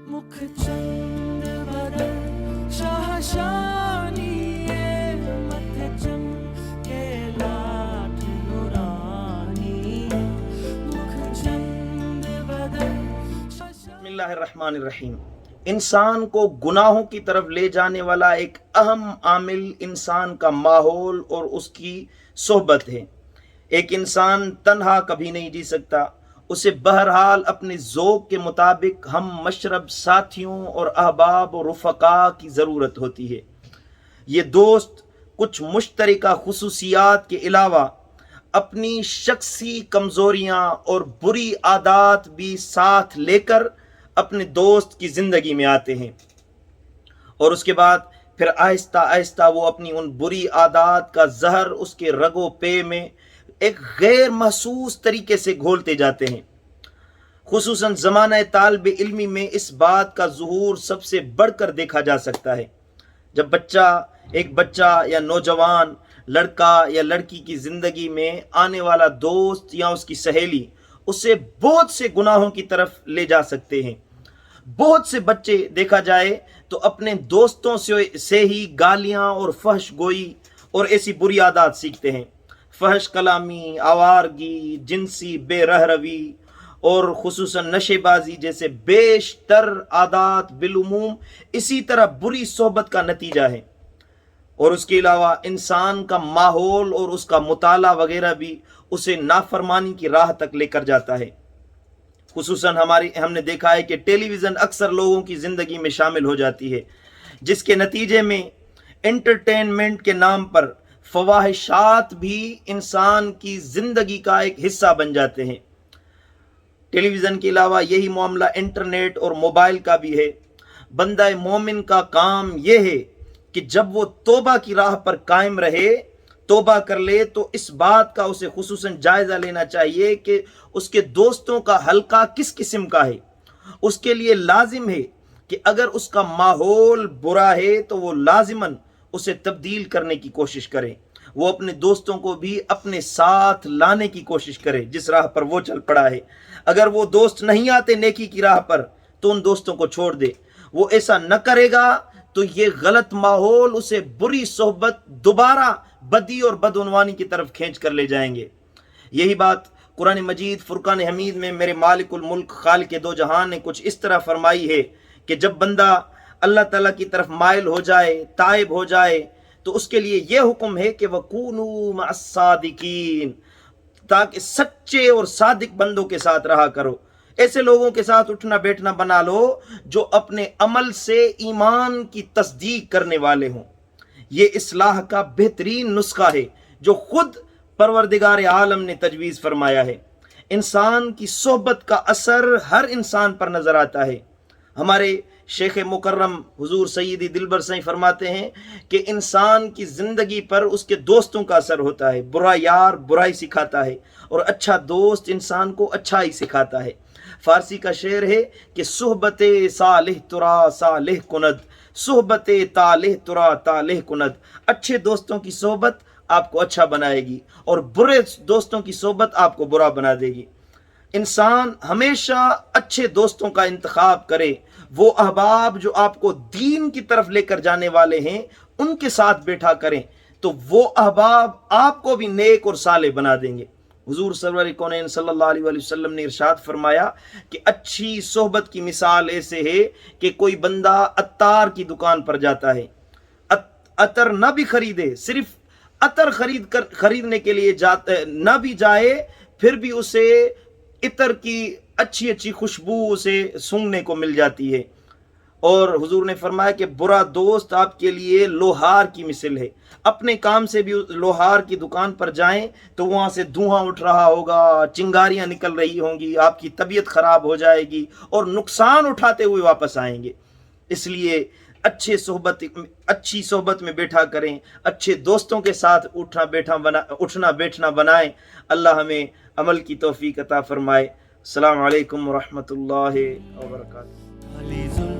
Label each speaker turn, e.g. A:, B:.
A: मुख चंद बदन शाहशानिए मत चमके लाठ नुरानी मुख चंद बदन
B: बिस्मिल्लाहिर्रहमानिर्रहीम। इंसान को गुनाहों की तरफ ले जाने वाला एक अहम आमिल इंसान का माहौल और उसकी सोहबत है। एक इंसान तन्हा कभी नहीं जी सकता, उसे बहरहाल अपने ज़ौक़ के मुताबिक हम मशरब साथियों और अहबाब और रुफ़क़ा की ज़रूरत होती है। ये दोस्त कुछ मुश्तरका खुसूसियात के अलावा अपनी शख्सी कमज़ोरियाँ और बुरी आदत भी साथ लेकर अपने दोस्त की ज़िंदगी में आते हैं, और उसके बाद फिर आहिस्ता आहिस्ता वो अपनी उन बुरी आदत का जहर उसके रगो पे में एक गैर महसूस तरीके से घोलते जाते हैं। खुसूसन ज़माना तालिब इल्मी में इस बात का ज़ुहूर सबसे बढ़कर देखा जा सकता है, जब एक बच्चा या नौजवान लड़का या लड़की की ज़िंदगी में आने वाला दोस्त या उसकी सहेली उसे बहुत से गुनाहों की तरफ ले जा सकते हैं। बहुत से बच्चे देखा जाए तो अपने दोस्तों से ही गालियां और फहश गोई और ऐसी बुरी आदत सीखते हैं। फहश कलामी, आवारगी, जिनसी बेरहरवी और खुसूसन नशेबाजी जैसे बेशतर आदत बिलुमूम इसी तरह बुरी सोहबत का नतीजा है। और उसके अलावा इंसान का माहौल और उसका मुताला वगैरह भी उसे नाफरमानी की राह तक लेकर जाता है। खुसूसन हमने देखा है कि टेलीविज़न अक्सर लोगों की ज़िंदगी में शामिल हो जाती है, जिसके नतीजे में एंटरटेनमेंट के नाम पर फवाहिशात भी इंसान की ज़िंदगी का एक हिस्सा बन जाते हैं। टेलीविज़न के अलावा यही मामला इंटरनेट और मोबाइल का भी है। बंदा मोमिन का काम यह है कि जब वो तौबा की राह पर कायम रहे, तौबा कर ले, तो इस बात का उसे खुसूसन जायज़ा लेना चाहिए कि उसके दोस्तों का हल्का किस किस्म का है। उसके लिए लाजिम है कि अगर उसका माहौल बुरा है तो वो लाजिमन उसे तब्दील करने की कोशिश करे। वो अपने दोस्तों को भी अपने साथ लाने की कोशिश करे जिस राह पर वो चल पड़ा है। अगर वो दोस्त नहीं आते नेकी की राह पर तो उन दोस्तों को छोड़ दे। वो ऐसा न करेगा तो ये गलत माहौल उसे बुरी सोहबत दोबारा बदी और बदउनवानी की तरफ खींच कर ले जाएंगे। यही बात कुरान मजीद फुरकान हमीद में मेरे मालिकुल मुल्क खालिक दो जहान ने कुछ इस तरह फरमाई है कि जब बंदा अल्लाह ताला की तरफ माइल हो जाए, ताइब हो जाए, तो उसके लिए यह हुक्म है कि वकूनू मअस्सादिकीन, ताकि सच्चे और सादिक बंदों के साथ रहा करो। ऐसे लोगों के साथ उठना बैठना बना लो जो अपने अमल से ईमान की तस्दीक करने वाले हों। ये इस्लाह का बेहतरीन नुस्खा है जो खुद परवरदिगार आलम ने तजवीज़ फरमाया है। इंसान की सोहबत का असर हर इंसान पर नज़र आता है। हमारे शेख मुकर्रम हुजूर सैयदी दिलबर सही फरमाते हैं कि इंसान की ज़िंदगी पर उसके दोस्तों का असर होता है। बुरा यार बुराई सिखाता है और अच्छा दोस्त इंसान को अच्छाई सिखाता है। फारसी का शेर है कि सुहबते सालिह तुरा सालिह कुनद, सुहबते तालिह तुरा तालिह कुनद। अच्छे दोस्तों की सोहबत आपको अच्छा बनाएगी और बुरे दोस्तों की सोहबत आपको बुरा बना देगी। इंसान हमेशा अच्छे दोस्तों का इंतखाब करे। वो अहबाब जो आपको दीन की तरफ लेकर जाने वाले हैं उनके साथ बैठा करें, तो वो अहबाब आपको भी नेक और साले बना देंगे। हुजूर सरवर कौनैन सल्लल्लाहु अलैहि वसल्लम ने इरशाद फरमाया कि अच्छी सोहबत की मिसाल ऐसे है कि कोई बंदा अत्तार की दुकान पर जाता है, अतर न भी खरीदे, सिर्फ अतर खरीदने के लिए न भी जाए, फिर भी उसे इतर की अच्छी अच्छी खुशबू उसे सूंघने को मिल जाती है। और हुजूर ने फरमाया कि बुरा दोस्त आपके लिए लोहार की मिसल है। अपने काम से भी लोहार की दुकान पर जाएं तो वहाँ से धुआं उठ रहा होगा, चिंगारियाँ निकल रही होंगी, आपकी तबीयत ख़राब हो जाएगी और नुकसान उठाते हुए वापस आएंगे। इसलिए अच्छी सोहबत में बैठा करें, अच्छे दोस्तों के साथ उठना बैठना बनाएं। अल्लाह हमें अमल की तौफीक अता फरमाए। अस्सलामु अलैकुम व रहमतुल्लाहि व बरकातुहू।